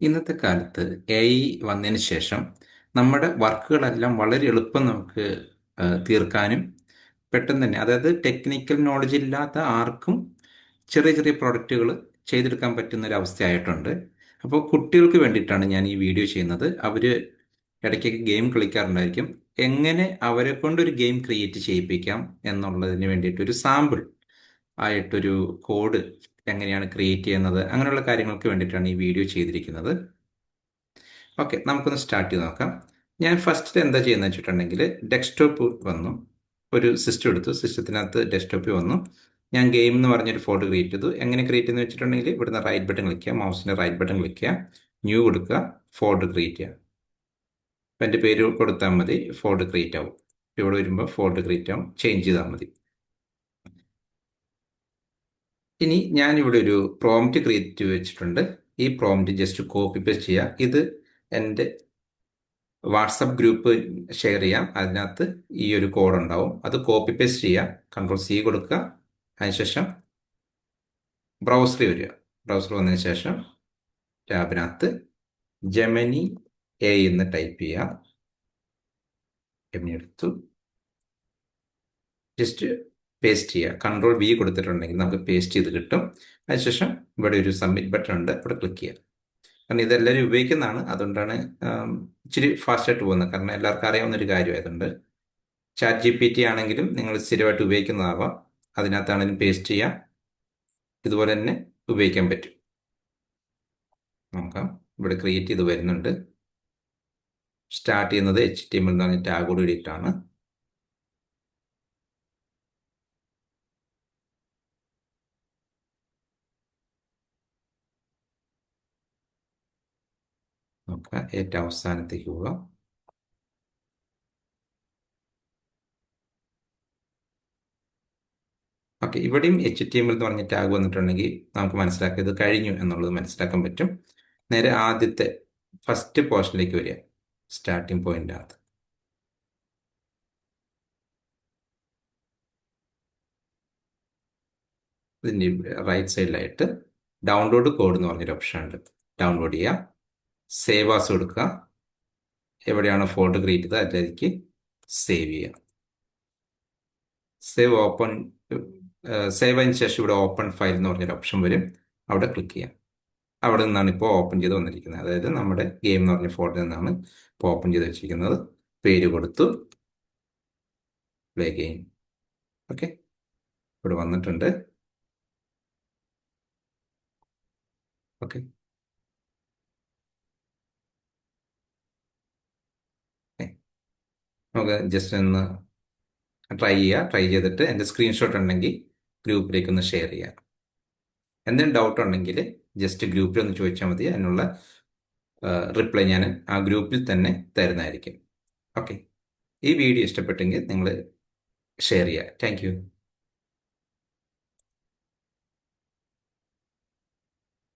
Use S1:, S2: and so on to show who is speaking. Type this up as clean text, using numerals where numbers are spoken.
S1: ഇന്നത്തെ കാലത്ത് AI വന്നതിന് ശേഷം നമ്മുടെ വർക്കുകളെല്ലാം വളരെ എളുപ്പം നമുക്ക് തീർക്കാനും പെട്ടെന്ന് തന്നെ, അതായത് ടെക്നിക്കൽ നോളജ് ഇല്ലാത്ത ആർക്കും ചെറിയ ചെറിയ പ്രോഡക്റ്റുകൾ ചെയ്തെടുക്കാൻ പറ്റുന്ന ഒരു അവസ്ഥയായിട്ടുണ്ട്. അപ്പോൾ കുട്ടികൾക്ക് വേണ്ടിയിട്ടാണ് ഞാൻ ഈ വീഡിയോ ചെയ്യുന്നത്. അവർ ഇടയ്ക്കൊക്കെ ഗെയിം കളിക്കാറുണ്ടായിരിക്കും. എങ്ങനെ അവരെ കൊണ്ടൊരു ഗെയിം ക്രിയേറ്റ് ചെയ്യിപ്പിക്കാം എന്നുള്ളതിന് വേണ്ടിയിട്ട് ഒരു സാമ്പിൾ ആയിട്ടൊരു കോഡ് എങ്ങനെയാണ് ക്രിയേറ്റ് ചെയ്യുന്നത്, അങ്ങനെയുള്ള കാര്യങ്ങൾക്ക് വേണ്ടിയിട്ടാണ് ഈ വീഡിയോ ചെയ്തിരിക്കുന്നത്. ഓക്കെ, നമുക്കൊന്ന് സ്റ്റാർട്ട് ചെയ്ത് നോക്കാം. ഞാൻ ഫസ്റ്റ് എന്താ ചെയ്യുന്നത് വെച്ചിട്ടുണ്ടെങ്കിൽ, ഡെസ്ക്ടോപ്പ് വന്നു, ഒരു സിസ്റ്റം എടുത്തു, സിസ്റ്റത്തിനകത്ത് ഡെസ്ക്ടോപ്പിൽ വന്നു. ഞാൻ ഗെയിം എന്ന് പറഞ്ഞൊരു ഫോൾഡർ ക്രിയേറ്റ് ചെയ്തു. എങ്ങനെ ക്രിയേറ്റ് ചെയ്യുന്നത് വെച്ചിട്ടുണ്ടെങ്കിൽ, ഇവിടുന്ന് റൈറ്റ് ബട്ടൺ ക്ലിക്ക് ചെയ്യുക, മൗസിൻ്റെ റൈറ്റ് ബട്ടൺ ക്ലിക്ക് ചെയ്യുക, ന്യൂ കൊടുക്കുക, ഫോൾഡർ ക്രിയേറ്റ് ചെയ്യുക. അപ്പം എൻ്റെ പേര് കൊടുത്താൽ മതി, ഫോൾഡർ ക്രിയേറ്റ് ആവും. ഇവിടെ വരുമ്പോൾ ഫോൾഡർ ക്രിയേറ്റ് ആവും, ചേഞ്ച് ചെയ്താൽ മതി. ഇനി ഞാനിവിടെ ഒരു പ്രോംപ്റ്റ് ക്രിയേറ്റ് വെച്ചിട്ടുണ്ട്. ഈ പ്രോംപ്റ്റ് ജസ്റ്റ് കോപ്പി പേസ്റ്റ് ചെയ്യുക. ഇത് എൻ്റെ വാട്സപ്പ് ഗ്രൂപ്പ് ഷെയർ ചെയ്യാം. അതിനകത്ത് ഈ ഒരു കോഡ് ഉണ്ടാവും. അത് കോപ്പി പേസ്റ്റ് ചെയ്യുക, Ctrl+C കൊടുക്കുക. അതിനുശേഷം ബ്രൗസറിൽ വരിക. ബ്രൗസർ വന്നതിന് ശേഷം ടാബിനകത്ത് ജെമിനി എ എന്ന് ടൈപ്പ് ചെയ്യുക. ജെമിനി എടുത്തു, ജസ്റ്റ് പേസ്റ്റ് ചെയ്യുക. Ctrl+V കൊടുത്തിട്ടുണ്ടെങ്കിൽ നമുക്ക് പേസ്റ്റ് ചെയ്ത് കിട്ടും. അതിനുശേഷം ഇവിടെ ഒരു സബ്മിറ്റ് ബട്ടൺ ഉണ്ട്, അവിടെ ക്ലിക്ക് ചെയ്യുക. കാരണം ഇതെല്ലാവരും ഉപയോഗിക്കുന്നതാണ്, അതുകൊണ്ടാണ് ഇച്ചിരി ഫാസ്റ്റായിട്ട് പോകുന്നത്. കാരണം എല്ലാവർക്കും അറിയാവുന്ന ഒരു കാര്യമായതുകൊണ്ട്. ChatGPT ആണെങ്കിലും നിങ്ങൾ സ്ഥിരമായിട്ട് ഉപയോഗിക്കുന്നതാവാം. അതിനകത്താണെങ്കിലും പേസ്റ്റ് ചെയ്യാം, ഇതുപോലെ തന്നെ ഉപയോഗിക്കാൻ പറ്റും. നോക്കാം, ഇവിടെ ക്രിയേറ്റ് ചെയ്ത് വരുന്നുണ്ട്. സ്റ്റാർട്ട് ചെയ്യുന്നത് HTML എന്ന് പറഞ്ഞ ടാഗോട് കൂടിയിട്ടാണ്. നോക്കാം, ഏറ്റവും അവസാനത്തേക്ക് പോകാം. ഓക്കെ, ഇവിടെയും HTML എന്ന് പറഞ്ഞ ടാഗ് വന്നിട്ടുണ്ടെങ്കിൽ നമുക്ക് മനസ്സിലാക്കുക ഇത് കഴിഞ്ഞു എന്നുള്ളത് മനസ്സിലാക്കാൻ പറ്റും. നേരെ ആദ്യത്തെ ഫസ്റ്റ് പോർഷനിലേക്ക് വരിക, സ്റ്റാർട്ടിംഗ് പോയിന്റിനകത്ത്. ഇതിൻ്റെ റൈറ്റ് സൈഡിലായിട്ട് ഡൗൺലോഡ് കോഡ് എന്ന് പറഞ്ഞൊരു ഓപ്ഷൻ ഉണ്ട്. ഡൗൺലോഡ് ചെയ്യുക, സേവ് ആസ് കൊടുക്കുക. എവിടെയാണ് ഫോൾഡർ ക്രിയേറ്റ് ചെയ്തത് അതിലേക്ക് സേവ് ചെയ്യുക. സേവ് ഓപ്പൺ, സേവ് അതിന് ശേഷം ഇവിടെ ഓപ്പൺ ഫയൽ എന്ന് പറഞ്ഞൊരു ഓപ്ഷൻ വരും, അവിടെ ക്ലിക്ക് ചെയ്യാം. അവിടെ നിന്നാണ് ഇപ്പോൾ ഓപ്പൺ ചെയ്ത് വന്നിരിക്കുന്നത്. അതായത് നമ്മുടെ ഗെയിം എന്ന് പറഞ്ഞ ഫോൾഡറിൽ നിന്നാണ് ഇപ്പോൾ ഓപ്പൺ ചെയ്ത് വെച്ചിരിക്കുന്നത്. പേര് കൊടുത്തു, പ്ലേ ഗെയിം. ഓക്കെ, ഇവിടെ വന്നിട്ടുണ്ട്. ഓക്കെ, നമുക്ക് ജസ്റ്റ് ഒന്ന് ട്രൈ ചെയ്യുക. ട്രൈ ചെയ്തിട്ട് എൻ്റെ സ്ക്രീൻഷോട്ട് ഉണ്ടെങ്കിൽ ഗ്രൂപ്പിലേക്ക് ഒന്ന് ഷെയർ ചെയ്യുക. എന്തെങ്കിലും ഡൗട്ട് ഉണ്ടെങ്കിൽ ജസ്റ്റ് ഗ്രൂപ്പിൽ ഒന്ന് ചോദിച്ചാൽ മതി. അതിനുള്ള റിപ്ലൈ ഞാൻ ആ ഗ്രൂപ്പിൽ തന്നെ തരുന്നതായിരിക്കും. ഓക്കെ, ഈ വീഡിയോ ഇഷ്ടപ്പെട്ടെങ്കിൽ നിങ്ങൾ ഷെയർ ചെയ്യുക. Thank you.